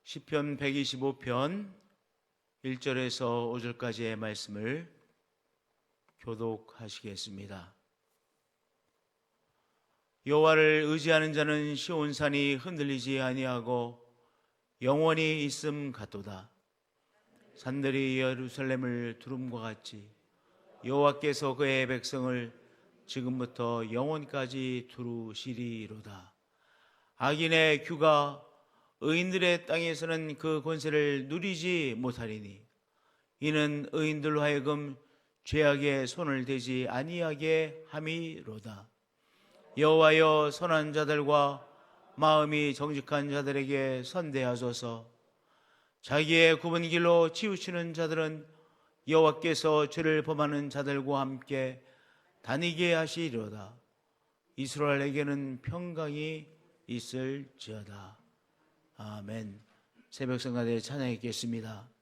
시편 125편 1절에서 5절까지의 말씀을 교독하시겠습니다. 여호와를 의지하는 자는 시온산이 흔들리지 아니하고 영원히 있음 같도다. 산들이 예루살렘을 두름과 같이 여호와께서 그의 백성을 지금부터 영원까지 두루시리로다. 악인의 규가 의인들의 땅에서는 그 권세를 누리지 못하리니 이는 의인들로 하여금 죄악에 손을 대지 아니하게 함이로다. 여호와여, 선한 자들과 마음이 정직한 자들에게 선대하소서. 자기의 굽은 길로 치우치는 자들은 여호와께서 죄를 범하는 자들과 함께 다니게 하시리로다. 이스라엘에게는 평강이 있을지어다. 아멘. 새벽 성가대 찬양했겠습니다.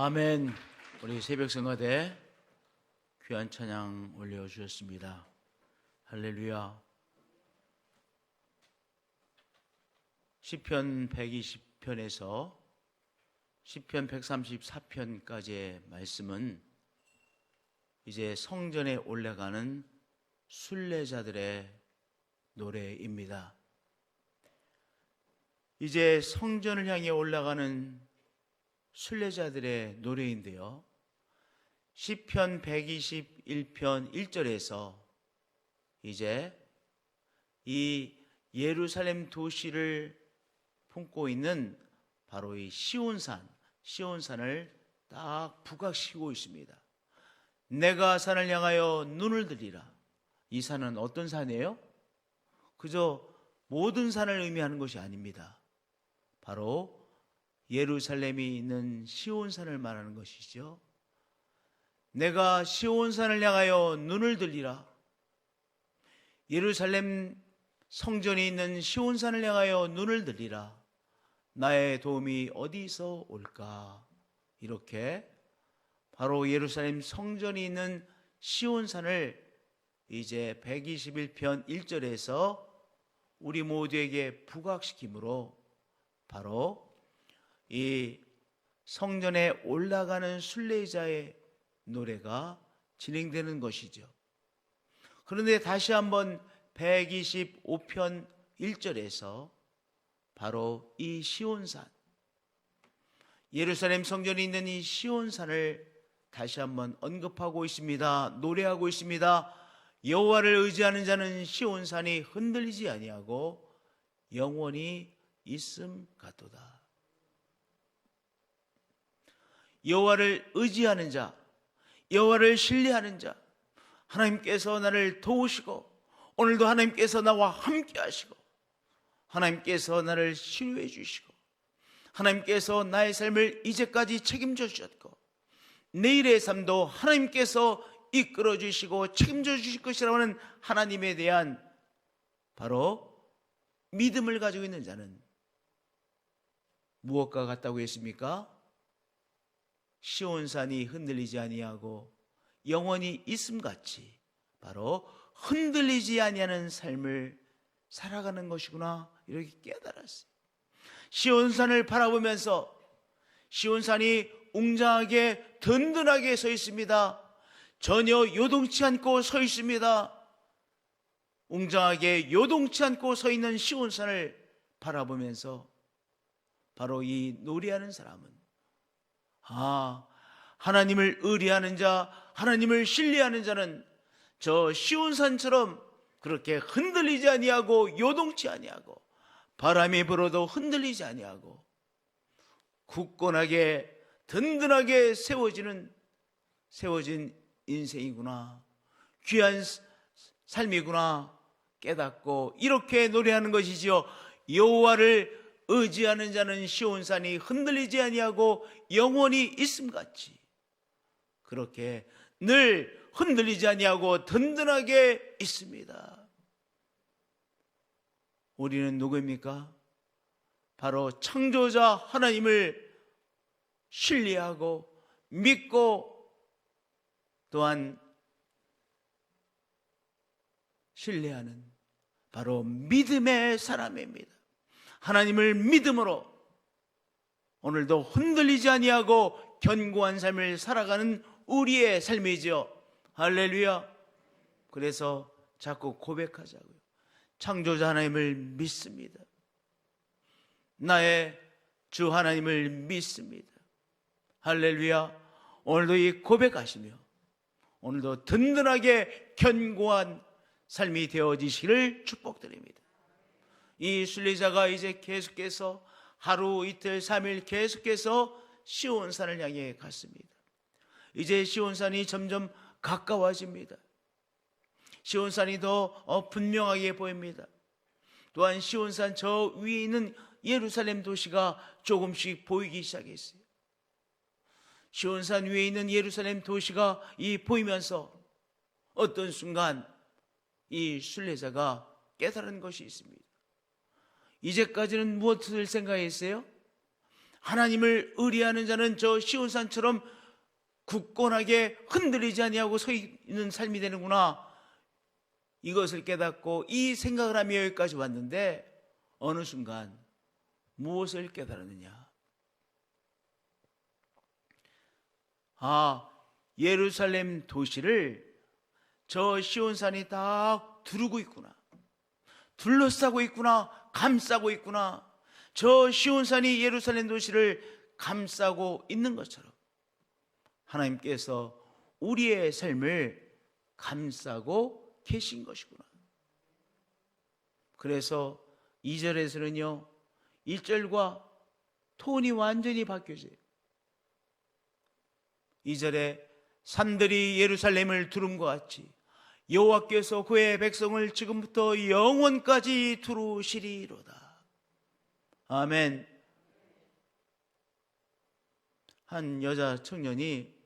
아멘. 우리 새벽 성가대 귀한 찬양 올려주셨습니다. 할렐루야. 시편 120편에서 시편 134편까지의 말씀은 이제 성전에 올라가는 순례자들의 노래입니다. 이제 성전을 향해 올라가는 순례자들의 노래인데요, 시편 121편 1절에서 이제 이 예루살렘 도시를 품고 있는 바로 이 시온산을 딱 부각시키고 있습니다. 내가 산을 향하여 눈을 들리라. 이 산은 어떤 산이에요? 그저 모든 산을 의미하는 것이 아닙니다. 바로 예루살렘이 있는 시온산을 말하는 것이죠. 내가 시온산을 향하여 눈을 들리라. 예루살렘 성전이 있는 시온산을 향하여 눈을 들리라. 나의 도움이 어디서 올까? 이렇게 바로 예루살렘 성전이 있는 시온산을 이제 121편 1절에서 우리 모두에게 부각시키므로 바로 이 성전에 올라가는 순례자의 노래가 진행되는 것이죠. 그런데 다시 한번 125편 1절에서 바로 이 시온산, 예루살렘 성전이 있는 이 시온산을 다시 한번 언급하고 있습니다. 노래하고 있습니다. 여호와를 의지하는 자는 시온산이 흔들리지 아니하고 영원히 있음 같도다. 여호와를 의지하는 자, 여호와를 신뢰하는 자, 하나님께서 나를 도우시고 오늘도 하나님께서 나와 함께 하시고 하나님께서 나를 치료해 주시고 하나님께서 나의 삶을 이제까지 책임져 주셨고 내일의 삶도 하나님께서 이끌어 주시고 책임져 주실 것이라고 하는 하나님에 대한 바로 믿음을 가지고 있는 자는 무엇과 같다고 했습니까? 시온산이 흔들리지 아니하고 영원히 있음같이 바로 흔들리지 아니하는 삶을 살아가는 것이구나, 이렇게 깨달았어요. 시온산을 바라보면서 시온산이 웅장하게 든든하게 서 있습니다. 전혀 요동치 않고 서 있습니다. 웅장하게 요동치 않고 서 있는 시온산을 바라보면서 바로 이 노래하는 사람은 하나님을 의뢰하는 자, 하나님을 신뢰하는 자는 저 시온산처럼 그렇게 흔들리지 아니하고 요동치 아니하고 바람이 불어도 흔들리지 아니하고 굳건하게 든든하게 세워진 인생이구나, 귀한 삶이구나 깨닫고 이렇게 노래하는 것이지요. 여호와를 의지하는 자는 시온산이 흔들리지 아니하고 영원히 있음같이 그렇게 늘 흔들리지 아니하고 든든하게 있습니다. 우리는 누구입니까? 바로 창조자 하나님을 신뢰하고 믿고 또한 신뢰하는 바로 믿음의 사람입니다. 하나님을 믿음으로 오늘도 흔들리지 아니하고 견고한 삶을 살아가는 우리의 삶이죠. 할렐루야. 그래서 자꾸 고백하자고요. 창조자 하나님을 믿습니다. 나의 주 하나님을 믿습니다. 할렐루야. 오늘도 이 고백하시며 오늘도 든든하게 견고한 삶이 되어지시기를 축복드립니다. 이 순례자가 이제 계속해서 하루 이틀 3일 계속해서 시온산을 향해 갔습니다. 이제 시온산이 점점 가까워집니다. 시온산이 더 분명하게 보입니다. 또한 시온산 저 위에 있는 예루살렘 도시가 조금씩 보이기 시작했어요. 시온산 위에 있는 예루살렘 도시가 보이면서 어떤 순간 이 순례자가 깨달은 것이 있습니다. 이제까지는 무엇을 생각했어요? 하나님을 의뢰하는 자는 저 시온산처럼 굳건하게 흔들리지 아니하고 서 있는 삶이 되는구나, 이것을 깨닫고 이 생각을 하며 여기까지 왔는데 어느 순간 무엇을 깨달았느냐? 예루살렘 도시를 저 시온산이 딱 두르고 있구나, 둘러싸고 있구나, 감싸고 있구나. 저 시온산이 예루살렘 도시를 감싸고 있는 것처럼 하나님께서 우리의 삶을 감싸고 계신 것이구나. 그래서 2절에서는요 1절과 톤이 완전히 바뀌어져요. 2절에 산들이 예루살렘을 두름과 같이 여호와께서 그의 백성을 지금부터 영원까지 두루시리로다. 아멘. 한 여자 청년이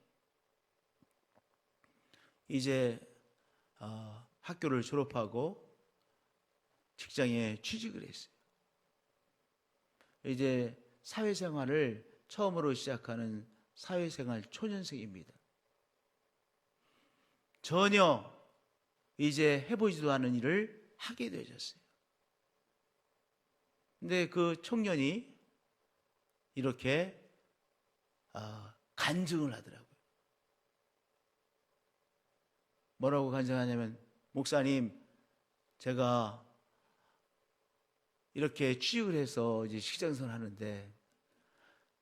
이제 학교를 졸업하고 직장에 취직을 했어요. 이제 사회생활을 처음으로 시작하는 사회생활 초년생입니다. 전혀 이제 해보지도 않은 일을 하게 되어졌어요. 근데 그 청년이 이렇게 간증을 하더라고요. 뭐라고 간증하냐면, 목사님, 제가 이렇게 취직을 해서 이제 직장생활을 하는데,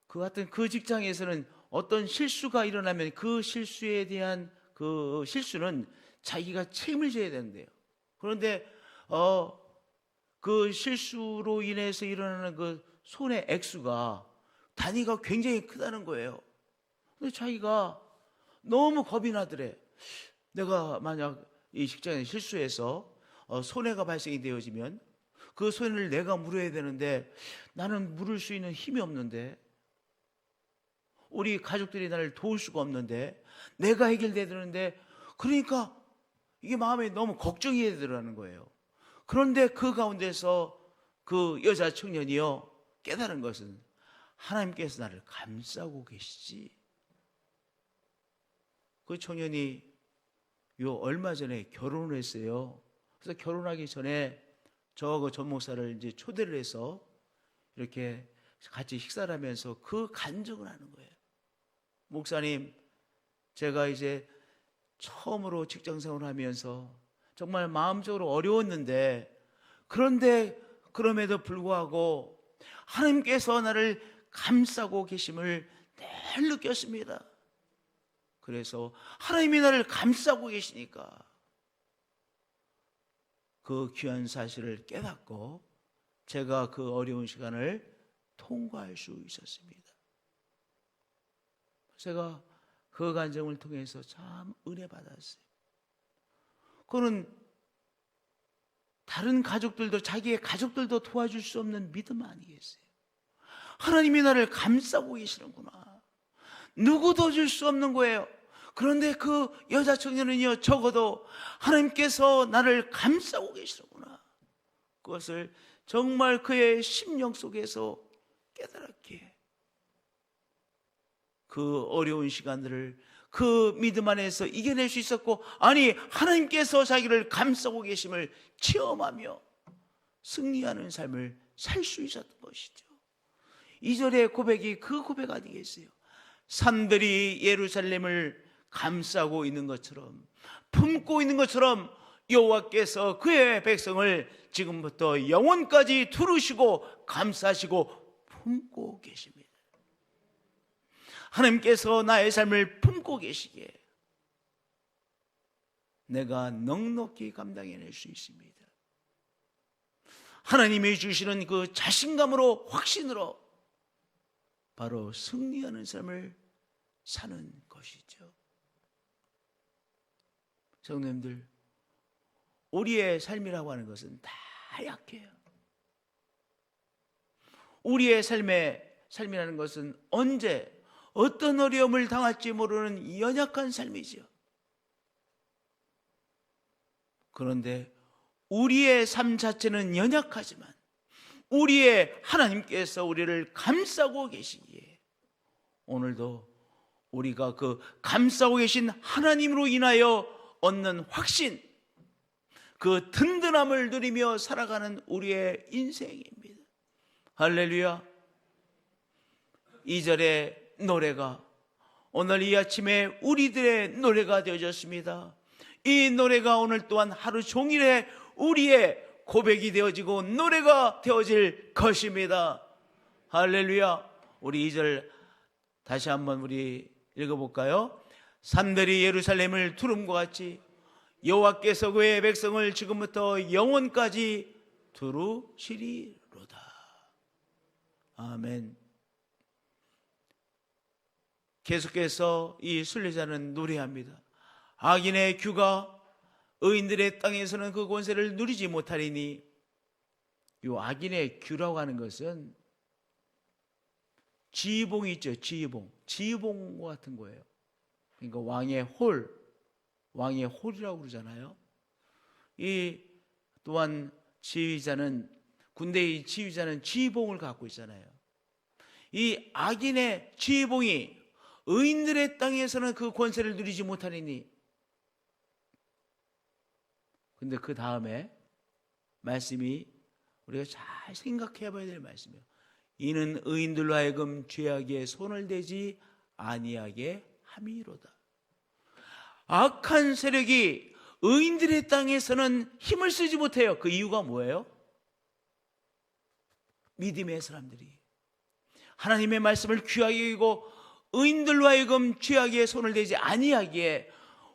그 같은 그 직장에서는 어떤 실수가 일어나면 그 실수에 대한 그 실수는 자기가 책임을 져야 되는데요. 그런데 그 실수로 인해서 일어나는 그 손해 액수가 단위가 굉장히 크다는 거예요. 근데 자기가 너무 겁이 나더래. 내가 만약 이 직장에 실수해서 손해가 발생이 되어지면 그 손해를 내가 물어야 되는데 나는 물을 수 있는 힘이 없는데, 우리 가족들이 나를 도울 수가 없는데, 내가 해결돼야 되는데, 그러니까 이게 마음에 너무 걱정이 되더라는 거예요. 그런데 그 가운데서 그 여자 청년이요 깨달은 것은, 하나님께서 나를 감싸고 계시지. 그 청년이 얼마 전에 결혼을 했어요. 그래서 결혼하기 전에 저하고 전 목사를 이제 초대를 해서 이렇게 같이 식사를 하면서 그 간증을 하는 거예요. 목사님, 제가 이제 처음으로 직장 생활을 하면서 정말 마음적으로 어려웠는데, 그런데 그럼에도 불구하고 하나님께서 나를 감싸고 계심을 늘 느꼈습니다. 그래서 하나님이 나를 감싸고 계시니까 그 귀한 사실을 깨닫고 제가 그 어려운 시간을 통과할 수 있었습니다. 제가 그 간증을 통해서 참 은혜 받았어요. 그거는 다른 가족들도, 자기의 가족들도 도와줄 수 없는 믿음 아니겠어요? 하나님이 나를 감싸고 계시는구나. 누구도 줄 수 없는 거예요. 그런데 그 여자 청년은요, 적어도 하나님께서 나를 감싸고 계시는구나, 그것을 정말 그의 심령 속에서 깨달았기에 그 어려운 시간들을 그 믿음 안에서 이겨낼 수 있었고, 아니 하나님께서 자기를 감싸고 계심을 체험하며 승리하는 삶을 살 수 있었던 것이죠. 2절의 고백이 그 고백 아니겠어요? 산들이 예루살렘을 감싸고 있는 것처럼, 품고 있는 것처럼 여호와께서 그의 백성을 지금부터 영원까지 두르시고 감싸시고 품고 계십니다. 하나님께서 나의 삶을 품고 계시기에 내가 넉넉히 감당해낼 수 있습니다. 하나님이 주시는 그 자신감으로, 확신으로 바로 승리하는 삶을 사는 것이죠. 성도님들, 우리의 삶이라고 하는 것은 다 약해요. 우리의 삶이라는 것은 언제 어떤 어려움을 당할지 모르는 연약한 삶이지요. 그런데 우리의 삶 자체는 연약하지만 우리의 하나님께서 우리를 감싸고 계시기에 오늘도 우리가 그 감싸고 계신 하나님으로 인하여 얻는 확신, 그 든든함을 누리며 살아가는 우리의 인생입니다. 할렐루야. 2절의 노래가 오늘 이 아침에 우리들의 노래가 되어졌습니다. 이 노래가 오늘 또한 하루 종일에 우리의 고백이 되어지고 노래가 되어질 것입니다. 할렐루야. 우리 2절 다시 한번 우리 읽어볼까요? 산들이 예루살렘을 두름과 같이 여호와께서 그의 백성을 지금부터 영원까지 두루시리로다. 아멘. 계속해서 이 순례자는 노래합니다. 악인의 규가 의인들의 땅에서는 그 권세를 누리지 못하리니, 이 악인의 규라고 하는 것은 지휘봉이 있죠. 지휘봉과 같은 거예요. 그러니까 왕의 홀이라고 그러잖아요. 이 또한 지휘자는 군대의 지휘자는 지휘봉을 갖고 있잖아요. 이 악인의 지휘봉이 의인들의 땅에서는 그 권세를 누리지 못하리니. 근데 그 다음에 말씀이 우리가 잘 생각해 봐야 될 말씀이에요. 이는 의인들로 하여금 죄악에 손을 대지 아니하게 함이로다. 악한 세력이 의인들의 땅에서는 힘을 쓰지 못해요. 그 이유가 뭐예요? 믿음의 사람들이 하나님의 말씀을 귀하게 여기고 의인들로 하여금 죄악에 손을 대지 아니하기에,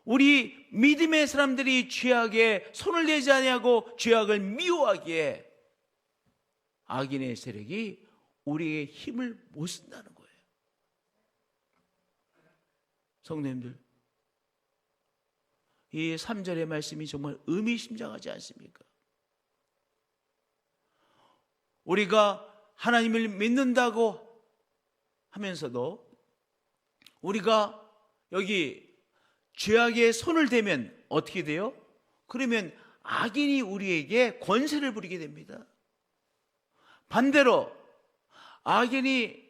우리 믿음의 사람들이 죄악에 손을 대지 아니하고 죄악을 미워하기에 악인의 세력이 우리의 힘을 못 쓴다는 거예요. 성도님들, 이 3절의 말씀이 정말 의미심장하지 않습니까? 우리가 하나님을 믿는다고 하면서도 우리가 여기 죄악에 손을 대면 어떻게 돼요? 그러면 악인이 우리에게 권세를 부리게 됩니다. 반대로 악인이,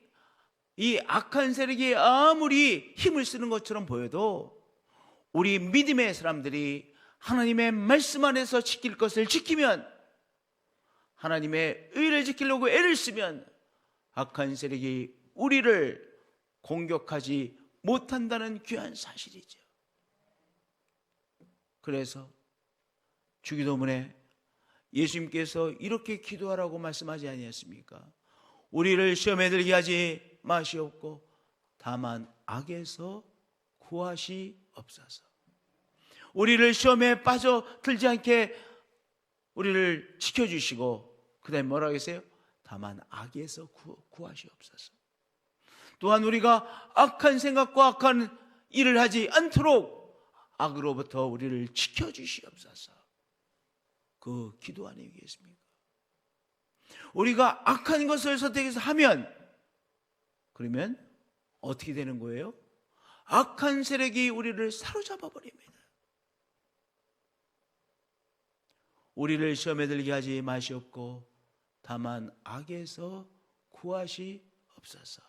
이 악한 세력이 아무리 힘을 쓰는 것처럼 보여도 우리 믿음의 사람들이 하나님의 말씀 안에서 지킬 것을 지키면, 하나님의 의를 지키려고 애를 쓰면 악한 세력이 우리를 공격하지 못한다는 귀한 사실이죠. 그래서 주기도문에 예수님께서 이렇게 기도하라고 말씀하지 아니했습니까? 우리를 시험에 들게 하지 마시옵고 다만 악에서 구하시옵소서. 우리를 시험에 빠져 들지 않게 우리를 지켜주시고, 그 다음에 뭐라고 했어요? 다만 악에서 구하시옵소서. 또한 우리가 악한 생각과 악한 일을 하지 않도록 악으로부터 우리를 지켜주시옵소서. 그 기도 아니겠습니까? 우리가 악한 것을 선택해서 하면, 그러면 어떻게 되는 거예요? 악한 세력이 우리를 사로잡아 버립니다. 우리를 시험에 들게 하지 마시옵고 다만 악에서 구하시옵소서.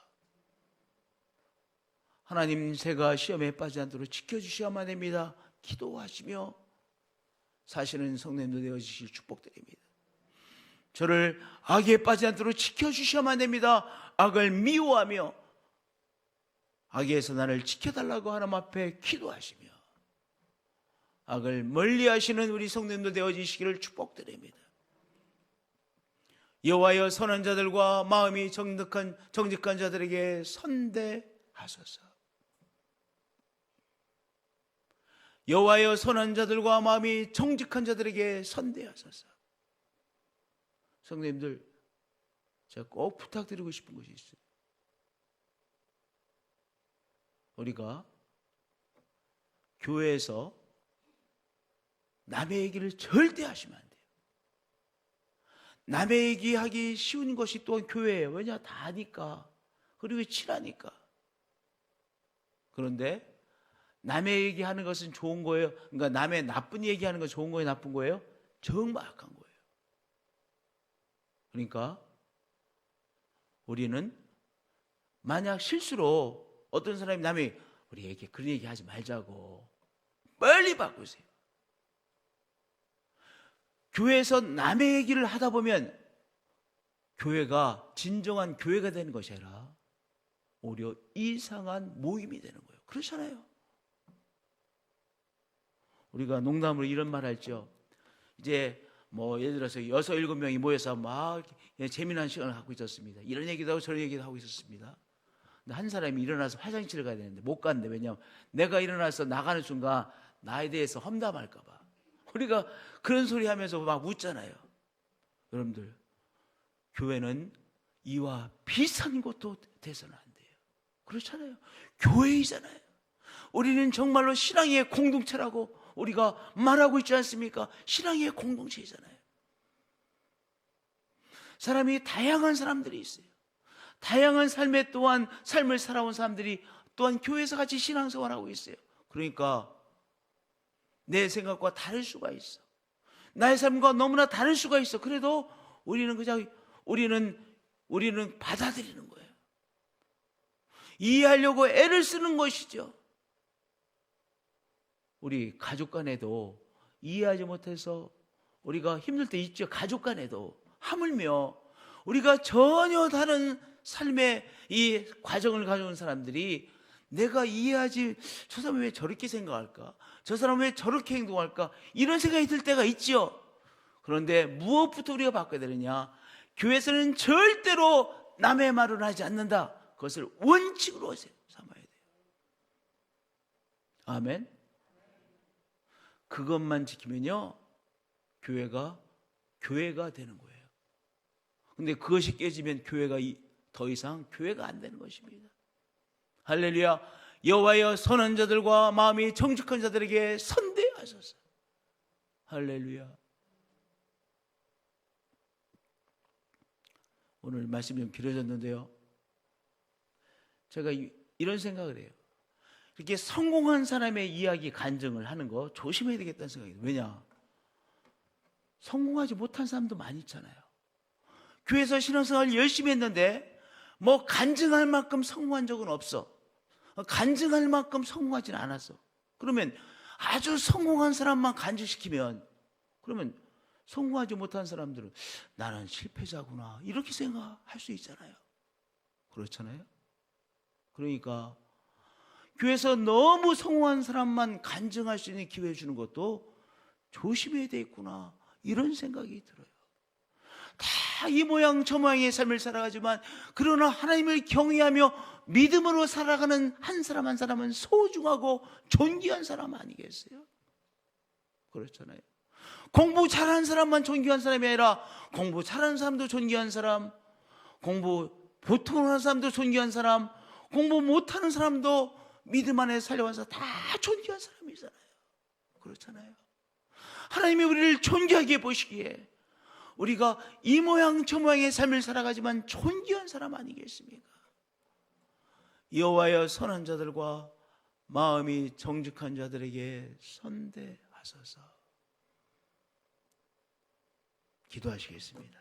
하나님, 제가 시험에 빠지지 않도록 지켜주셔야만 됩니다. 기도하시며 사시는 성도님들 되어주실 축복드립니다. 저를 악에 빠지지 않도록 지켜주셔야만 됩니다. 악을 미워하며 악에서 나를 지켜달라고 하나님 앞에 기도하시며 악을 멀리하시는 우리 성도님들 되어주시기를 축복드립니다. 여호와여, 선한 자들과 마음이 정직한 자들에게 선대하소서. 여호와여, 선한 자들과 마음이 정직한 자들에게 선대하소서. 성도님들, 제가 꼭 부탁드리고 싶은 것이 있어요. 우리가 교회에서 남의 얘기를 절대 하시면 안 돼요. 남의 얘기하기 쉬운 것이 또한 교회예요. 왜냐? 다 아니까. 그리고 친하니까. 그런데 남의 얘기하는 것은 좋은 거예요? 그러니까 남의 나쁜 얘기하는 건 좋은 거예요? 나쁜 거예요? 정말 악한 거예요. 그러니까 우리는 만약 실수로 어떤 사람이 남이 우리에게 그런 얘기 하지 말자고 빨리 바꾸세요. 교회에서 남의 얘기를 하다 보면 교회가 진정한 교회가 되는 것이 아니라 오히려 이상한 모임이 되는 거예요. 그렇잖아요. 우리가 농담으로 이런 말 했죠. 이제 뭐 예를 들어서 6, 7명이 모여서 막 재미난 시간을 갖고 있었습니다. 이런 얘기도 하고 저런 얘기도 하고 있었습니다. 근데 한 사람이 일어나서 화장실을 가야 되는데 못 갔는데, 왜냐하면 내가 일어나서 나가는 순간 나에 대해서 험담할까 봐. 우리가 그런 소리 하면서 막 웃잖아요. 여러분들, 교회는 이와 비슷한 것도 돼서는 안 돼요. 그렇잖아요. 교회이잖아요. 우리는 정말로 신앙의 공동체라고 우리가 말하고 있지 않습니까? 신앙의 공동체이잖아요. 사람이 다양한 사람들이 있어요. 다양한 삶에 또한 삶을 살아온 사람들이 또한 교회에서 같이 신앙생활하고 있어요. 그러니까 내 생각과 다를 수가 있어. 나의 삶과 너무나 다를 수가 있어. 그래도 우리는 받아들이는 거예요. 이해하려고 애를 쓰는 것이죠. 우리 가족 간에도 이해하지 못해서 우리가 힘들 때 있죠. 가족 간에도 하물며 우리가 전혀 다른 삶의 이 과정을 가져온 사람들이 내가 이해하지, 저 사람은 왜 저렇게 생각할까? 저 사람은 왜 저렇게 행동할까? 이런 생각이 들 때가 있죠. 그런데 무엇부터 우리가 바꿔야 되느냐? 교회에서는 절대로 남의 말을 하지 않는다. 그것을 원칙으로 삼아야 돼요. 아멘. 그것만 지키면요, 교회가 되는 거예요. 근데 그것이 깨지면 교회가 더 이상 교회가 안 되는 것입니다. 할렐루야. 여호와여 선한 자들과 마음이 정직한 자들에게 선대하소서. 할렐루야. 오늘 말씀이 좀 길어졌는데요, 제가 이런 생각을 해요. 이렇게 성공한 사람의 이야기 간증을 하는 거 조심해야 되겠다는 생각이 들어요. 왜냐? 성공하지 못한 사람도 많이 있잖아요. 교회에서 신앙생활 열심히 했는데 뭐 간증할 만큼 성공한 적은 없어. 간증할 만큼 성공하지는 않았어. 그러면 아주 성공한 사람만 간증시키면, 그러면 성공하지 못한 사람들은 나는 실패자구나 이렇게 생각할 수 있잖아요. 그렇잖아요. 그러니까 교회에서 너무 성공한 사람만 간증할 수 있는 기회 주는 것도 조심해야 되겠구나 이런 생각이 들어요. 다 이 모양 저 모양의 삶을 살아가지만 그러나 하나님을 경외하며 믿음으로 살아가는 한 사람 한 사람은 소중하고 존귀한 사람 아니겠어요? 그렇잖아요. 공부 잘하는 사람만 존귀한 사람이 아니라 공부 잘하는 사람도 존귀한 사람, 공부 보통 하는 사람도 존귀한 사람, 공부 못하는 사람도 믿음 안에 살려와서 다 존귀한 사람이잖아요. 그렇잖아요. 하나님이 우리를 존귀하게 보시기에 우리가 이 모양 저 모양의 삶을 살아가지만 존귀한 사람 아니겠습니까? 여호와여 선한 자들과 마음이 정직한 자들에게 선대하소서. 기도하시겠습니다.